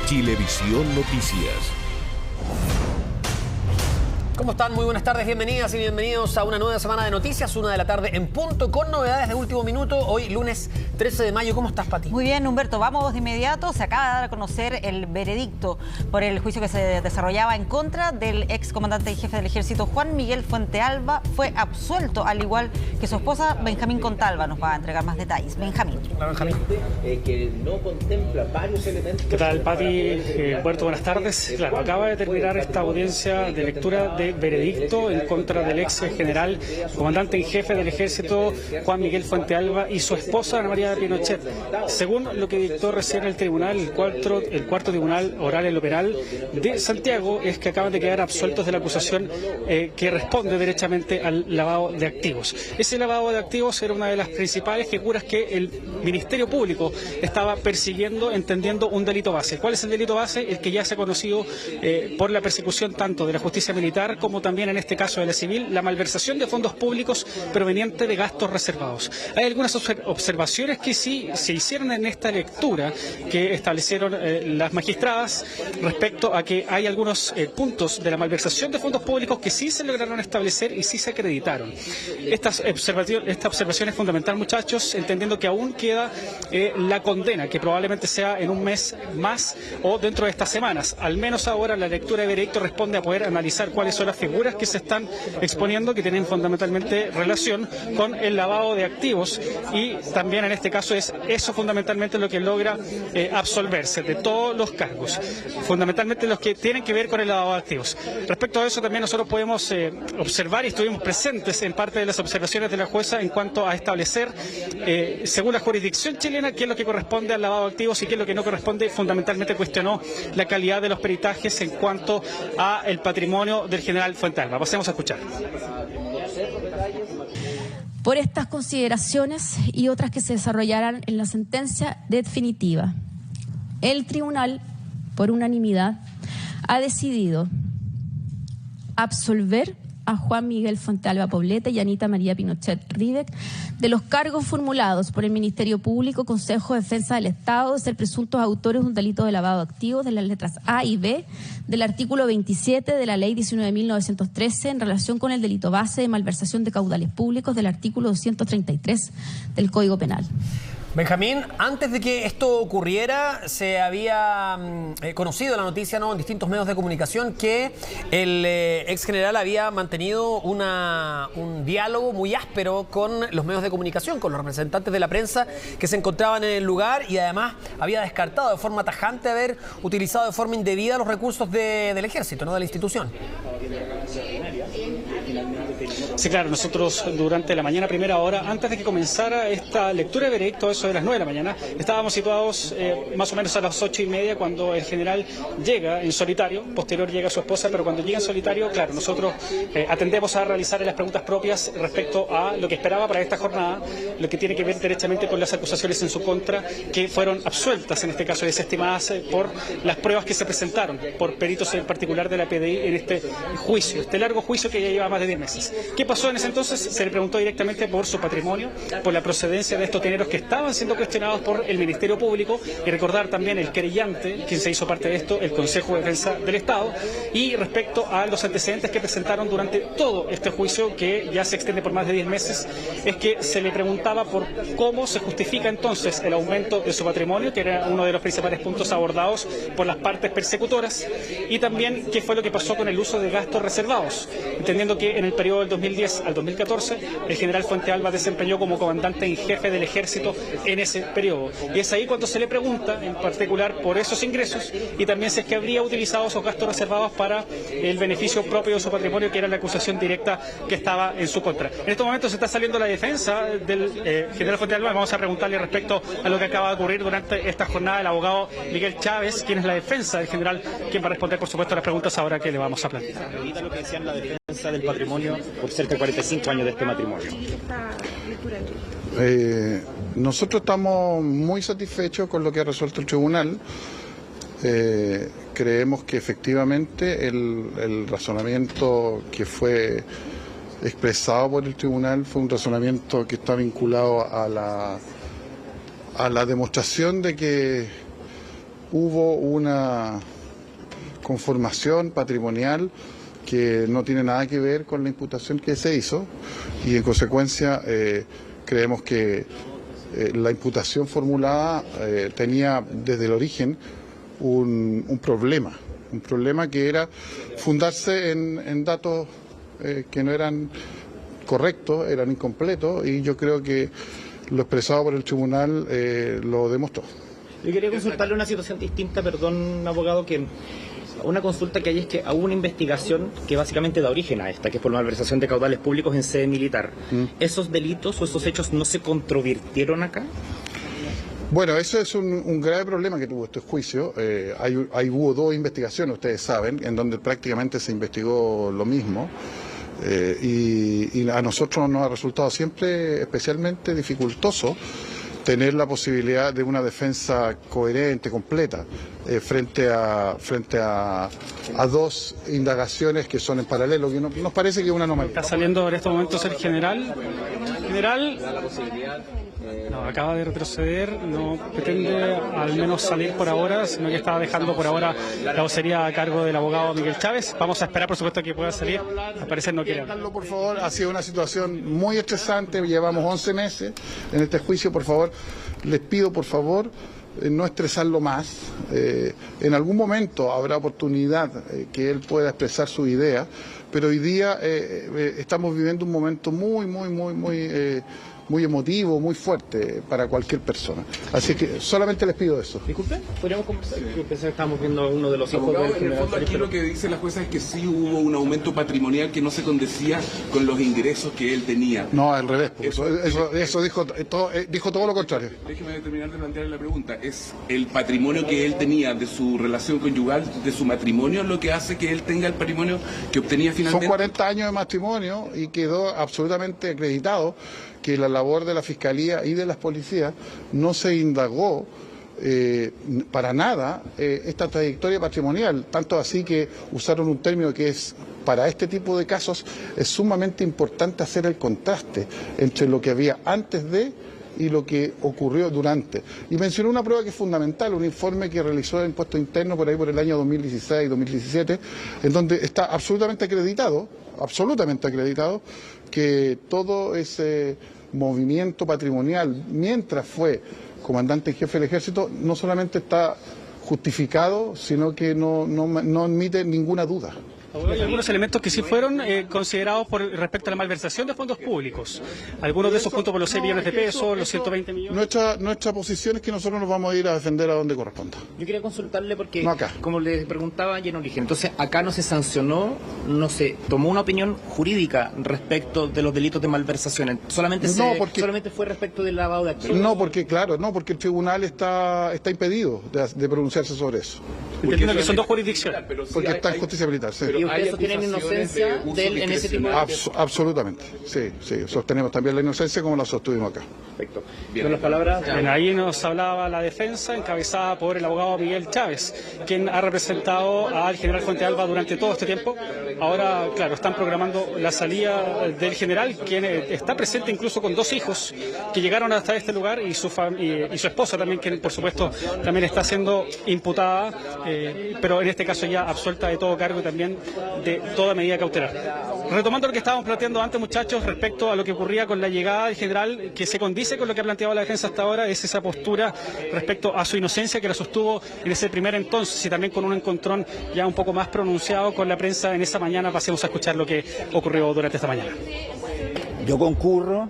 Chilevisión Noticias. ¿Cómo están? Muy buenas tardes, bienvenidas y bienvenidos a una nueva semana de noticias, 1 de la tarde en punto, con novedades de último minuto. Hoy, lunes 13 de mayo. ¿Cómo estás, Pati? Muy bien, Humberto. Vamos de inmediato. Se acaba de dar a conocer el veredicto por el juicio que se desarrollaba en contra del ex comandante y jefe del ejército, Juan Miguel Fuentealba. Fue absuelto, al igual que su esposa, Benjamín Contalva. Nos va a entregar más detalles. Benjamín. Hola, Benjamín. Que no contempla varios elementos. ¿Qué tal, Pati? Humberto, buenas tardes. Claro, acaba de terminar esta audiencia de lectura de veredicto en contra del ex general, comandante en jefe del ejército, Juan Miguel Fuentealba, y su esposa, Ana María Pinochet. Según lo que dictó recién el tribunal, el cuarto tribunal oral en lo penal de Santiago, es que acaban de quedar absueltos de la acusación que responde derechamente al lavado de activos. Ese lavado de activos era una de las principales figuras que el Ministerio Público estaba persiguiendo, entendiendo un delito base. ¿Cuál es el delito base? El que ya se ha conocido por la persecución tanto de la justicia militar como también en este caso de la civil, la malversación de fondos públicos proveniente de gastos reservados. Hay algunas observaciones que sí se hicieron en esta lectura que establecieron las magistradas respecto a que hay algunos puntos de la malversación de fondos públicos que sí se lograron establecer y sí se acreditaron. Esta observación es fundamental, muchachos, entendiendo que aún queda la condena, que probablemente sea en un mes más o dentro de estas semanas. Al menos ahora la lectura de veredicto responde a poder analizar cuáles son las figuras que se están exponiendo, que tienen fundamentalmente relación con el lavado de activos, y también en este caso es eso fundamentalmente lo que logra absolverse de todos los cargos, fundamentalmente los que tienen que ver con el lavado de activos. Respecto a eso también nosotros podemos observar, y estuvimos presentes en parte de las observaciones de la jueza en cuanto a establecer, según la jurisdicción chilena, qué es lo que corresponde al lavado de activos y qué es lo que no corresponde. Fundamentalmente cuestionó la calidad de los peritajes en cuanto a el patrimonio del general Fuentealba. Pasemos a escuchar. Por estas consideraciones y otras que se desarrollarán en la sentencia definitiva, el tribunal, por unanimidad, ha decidido absolver a Juan Miguel Fuentealba Poblete y Anita María Pinochet Rivek de los cargos formulados por el Ministerio Público, Consejo de Defensa del Estado, de ser presuntos autores de un delito de lavado de activos de las letras A y B del artículo 27 de la Ley 19.913 en relación con el delito base de malversación de caudales públicos del artículo 233 del Código Penal. Benjamín, antes de que esto ocurriera, se había conocido la noticia, ¿no?, en distintos medios de comunicación, que el ex general había mantenido un diálogo muy áspero con los medios de comunicación, con los representantes de la prensa que se encontraban en el lugar, y además había descartado de forma tajante haber utilizado de forma indebida los recursos del ejército, ¿no?, de la institución. Sí, claro, nosotros durante la mañana, primera hora, antes de que comenzara esta lectura de veredicto, eso de las 9 de la mañana, estábamos situados más o menos a las 8:30 cuando el general llega en solitario, posterior llega su esposa, pero cuando llega en solitario, claro, nosotros atendemos a realizar las preguntas propias respecto a lo que esperaba para esta jornada, lo que tiene que ver derechamente con las acusaciones en su contra, que fueron absueltas, en este caso desestimadas por las pruebas que se presentaron por peritos en particular de la PDI en este juicio, este largo juicio que ya lleva más de 10 meses. ¿Qué pasó en ese entonces? Se le preguntó directamente por su patrimonio, por la procedencia de estos dineros que estaban siendo cuestionados por el Ministerio Público, y recordar también el querellante, quien se hizo parte de esto, el Consejo de Defensa del Estado, y respecto a los antecedentes que presentaron durante todo este juicio, que ya se extiende por más de 10 meses, es que se le preguntaba por cómo se justifica entonces el aumento de su patrimonio, que era uno de los principales puntos abordados por las partes persecutoras, y también qué fue lo que pasó con el uso de gastos reservados, entendiendo que en el periodo del 2010 al 2014 el general Fuentealba desempeñó como comandante en jefe del ejército en ese periodo. Y es ahí cuando se le pregunta en particular por esos ingresos, y también si es que habría utilizado esos gastos reservados para el beneficio propio de su patrimonio, que era la acusación directa que estaba en su contra. En estos momentos se está saliendo la defensa del general Fuentealba. Vamos a preguntarle respecto a lo que acaba de ocurrir durante esta jornada el abogado Miguel Chávez, quien es la defensa del general, quien va a responder, por supuesto, las preguntas ahora que le vamos a plantear. Ahorita lo que decían la defensa del patrimonio por cerca de 45 años de este matrimonio. Nosotros estamos muy satisfechos con lo que ha resuelto el tribunal. Creemos que efectivamente el razonamiento que fue expresado por el tribunal fue un razonamiento que está vinculado a la demostración de que hubo una conformación patrimonial que no tiene nada que ver con la imputación que se hizo y en consecuencia creemos que la imputación formulada tenía desde el origen un problema que era fundarse en datos que no eran correctos, eran incompletos y yo creo que lo expresado por el tribunal lo demostró. Yo quería consultarle una situación distinta, perdón, abogado, que una consulta que hay es que hubo una investigación que básicamente da origen a esta, que es por malversación de caudales públicos en sede militar. ¿Esos delitos o esos hechos no se controvirtieron acá? Bueno, eso es un grave problema que tuvo este juicio. Ahí hubo 2 investigaciones, ustedes saben, en donde prácticamente se investigó lo mismo. Y a nosotros nos ha resultado siempre especialmente dificultoso tener la posibilidad de una defensa coherente, completa, frente a 2 indagaciones que son en paralelo, que nos parece que es una anomalía. Está saliendo en estos momentos el general. No, acaba de retroceder, no pretende al menos salir por ahora, sino que estaba dejando por ahora la vocería a cargo del abogado Miguel Chávez. Vamos a esperar, por supuesto, que pueda salir. Al parecer no quiere. Por favor, ha sido una situación muy estresante, llevamos 11 meses en este juicio, por favor, les pido, por favor, no estresarlo más. En algún momento habrá oportunidad que él pueda expresar su idea, pero hoy día estamos viviendo un momento muy emotivo, muy fuerte para cualquier persona. Así que solamente les pido eso. Disculpe, ¿podríamos conversar? Yo pensé que estábamos viendo a uno de los hijos del En el fondo aquí lo que dice la jueza es que sí hubo un aumento patrimonial que no se condecía con los ingresos que él tenía. No, al revés. Eso dijo todo lo contrario. Déjeme terminar de plantearle la pregunta. ¿Es el patrimonio que él tenía de su relación conyugal, de su matrimonio, lo que hace que él tenga el patrimonio que obtenía finalmente? Son 40 años de matrimonio y quedó absolutamente acreditado que la labor de la Fiscalía y de las policías no se indagó para nada esta trayectoria patrimonial, tanto así que usaron un término que es, para este tipo de casos, es sumamente importante hacer el contraste entre lo que había antes de y lo que ocurrió durante. Y mencionó una prueba que es fundamental, un informe que realizó el Impuesto Interno por ahí por el año 2016-2017, en donde está absolutamente acreditado que todo ese movimiento patrimonial, mientras fue comandante en jefe del Ejército, no solamente está justificado, sino que no admite ninguna duda. Hay algunos elementos que sí fueron considerados respecto a la malversación de fondos públicos. Algunos de esos junto por los 6 millones de pesos, los 120 millones. Nuestra posición es que nosotros nos vamos a ir a defender a donde corresponda. Yo quería consultarle porque, no acá, como le preguntaba en origen, entonces acá no se sancionó, no se tomó una opinión jurídica respecto de los delitos de malversación. Solamente fue respecto del lavado de activos. No, porque el tribunal está impedido de pronunciarse sobre eso. Entiendo que son 2 jurisdicciones. Porque está en justicia militar, sí. ¿Y ustedes sostienen inocencia de él en ese tipo de absolutamente, sí. Sostenemos también la inocencia como la sostuvimos acá. Perfecto. Con las palabras. Ahí nos hablaba la defensa encabezada por el abogado Miguel Chávez, quien ha representado al general Fuentealba durante todo este tiempo. Ahora, claro, están programando la salida del general, quien está presente incluso con 2 hijos que llegaron hasta este lugar y su esposa también, quien por supuesto también está siendo imputada, pero en este caso ya absuelta de todo cargo y también de toda medida cautelar. Retomando lo que estábamos planteando antes, muchachos, respecto a lo que ocurría con la llegada del general, que se condice con lo que ha planteado la defensa hasta ahora, es esa postura respecto a su inocencia que la sostuvo en ese primer entonces y también con un encontrón ya un poco más pronunciado con la prensa en esa mañana. Pasemos a escuchar lo que ocurrió durante esta mañana. Yo concurro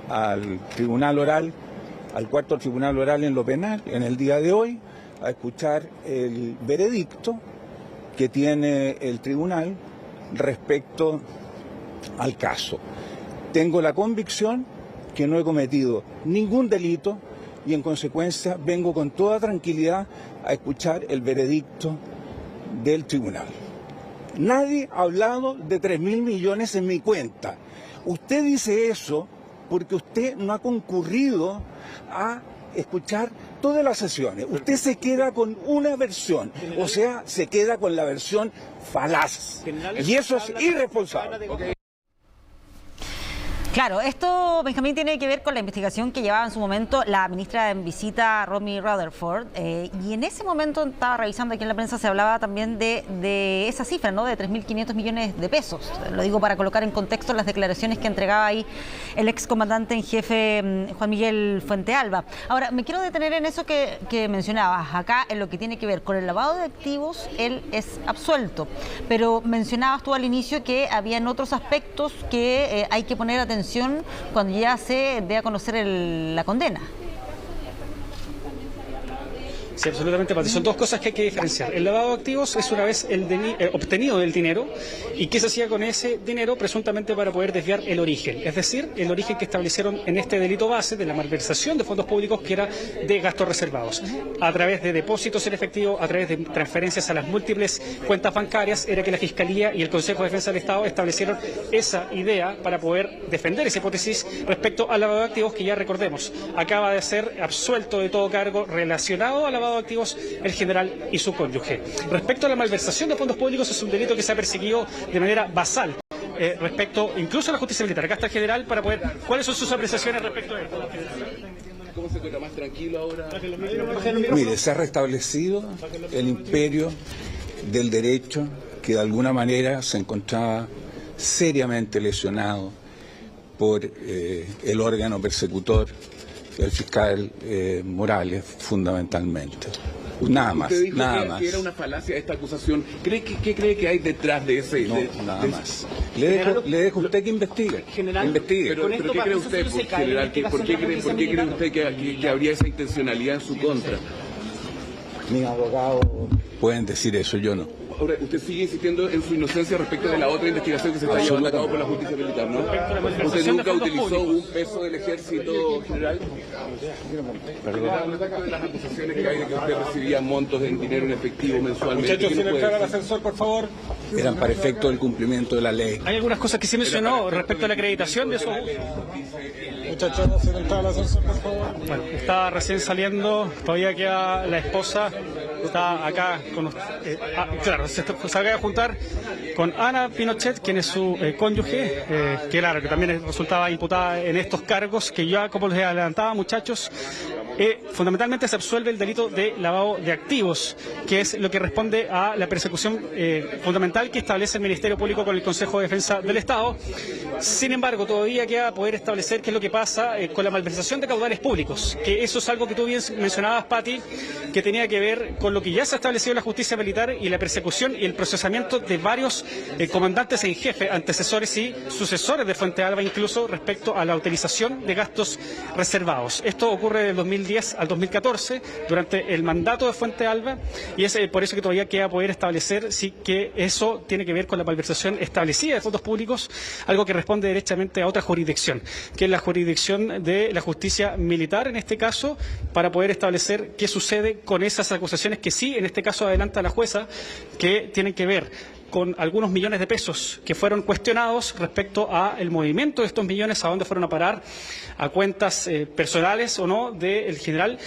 al tribunal oral, al 4º tribunal oral en lo penal, en el día de hoy, a escuchar el veredicto que tiene el tribunal respecto al caso. Tengo la convicción que no he cometido ningún delito y en consecuencia vengo con toda tranquilidad a escuchar el veredicto del tribunal. Nadie ha hablado de 3.000 millones en mi cuenta. Usted dice eso porque usted no ha concurrido a escuchar todas las sesiones. Usted se queda con una versión, o sea, se queda con la versión falaz. Y eso es irresponsable. Claro, esto, Benjamín, tiene que ver con la investigación que llevaba en su momento la ministra en visita, Romy Rutherford, y en ese momento estaba revisando aquí en la prensa, se hablaba también de esa cifra, ¿no? De 3.500 millones de pesos. Lo digo para colocar en contexto las declaraciones que entregaba ahí el excomandante en jefe Juan Miguel Fuentealba. Ahora, me quiero detener en eso que mencionabas. Acá, en lo que tiene que ver con el lavado de activos, él es absuelto, pero mencionabas tú al inicio que habían otros aspectos que hay que poner atención cuando ya se dé a conocer la condena. Sí, absolutamente, Pati. Son dos cosas que hay que diferenciar. El lavado de activos es una vez obtenido del dinero y qué se hacía con ese dinero presuntamente para poder desviar el origen. Es decir, el origen que establecieron en este delito base de la malversación de fondos públicos, que era de gastos reservados. A través de depósitos en efectivo, a través de transferencias a las múltiples cuentas bancarias, era que la Fiscalía y el Consejo de Defensa del Estado establecieron esa idea para poder defender esa hipótesis respecto al lavado de activos, que ya recordemos, acaba de ser absuelto de todo cargo relacionado al lavado de activos el general y su cónyuge. Respecto a la malversación de fondos públicos, es un delito que se ha perseguido de manera basal respecto incluso a la justicia militar. Acá está el general para poder... ¿Cuáles son sus apreciaciones respecto a esto? ¿Cómo se encuentra más tranquilo ahora? Mire, se ha restablecido el imperio del derecho, que de alguna manera se encontraba seriamente lesionado por el órgano persecutor, el fiscal Morales, fundamentalmente. Nada más, usted dijo nada que era una falacia esta acusación. ¿Qué cree que hay detrás de ese? No, nada más. Le dejo a usted que investigue. Investigue. Pero ¿qué cree usted, general? ¿Por qué cree usted que habría esa intencionalidad en su contra? Mis abogados pueden decir eso, yo no. Ahora, usted sigue insistiendo en su inocencia respecto de la otra investigación que se está llevando a cabo por la justicia militar, ¿no? ¿Usted nunca utilizó un peso del ejército, general? General, respecto de las acusaciones que hay de que usted recibía montos en dinero en efectivo mensualmente. Muchachos, sin entrar al ascensor, por favor. Eran para efecto del cumplimiento de la ley. Hay algunas cosas que sí mencionó respecto a la acreditación de esos abusos. Muchachos, sin entrar al ascensor, por favor. Bueno, está recién saliendo, todavía queda la esposa, está acá con claro, se acaba de juntar con Ana Pinochet, quien es su cónyuge, que claro, que también resultaba imputada en estos cargos, que ya, como les adelantaba, muchachos, fundamentalmente se absuelve el delito de lavado de activos, que es lo que responde a la persecución fundamental que establece el Ministerio Público con el Consejo de Defensa del Estado. Sin embargo, todavía queda poder establecer qué es lo que pasa con la malversación de caudales públicos, que eso es algo que tú bien mencionabas, Pati, que tenía que ver con lo que ya se ha establecido en la justicia militar y la persecución y el procesamiento de varios comandantes en jefe, antecesores y sucesores de Fuentealba, incluso respecto a la utilización de gastos reservados. Esto ocurre del 2010 al 2014, durante el mandato de Fuentealba, y es por eso que todavía queda poder establecer si que eso tiene que ver con la malversación establecida de fondos públicos, algo que responde derechamente a otra jurisdicción, que es la jurisdicción de la justicia militar, en este caso, para poder establecer qué sucede con esas acusaciones que sí, en este caso, adelanta la jueza, que tienen que ver con algunos millones de pesos que fueron cuestionados respecto a el movimiento de estos millones, a dónde fueron a parar, a cuentas personales o no del general.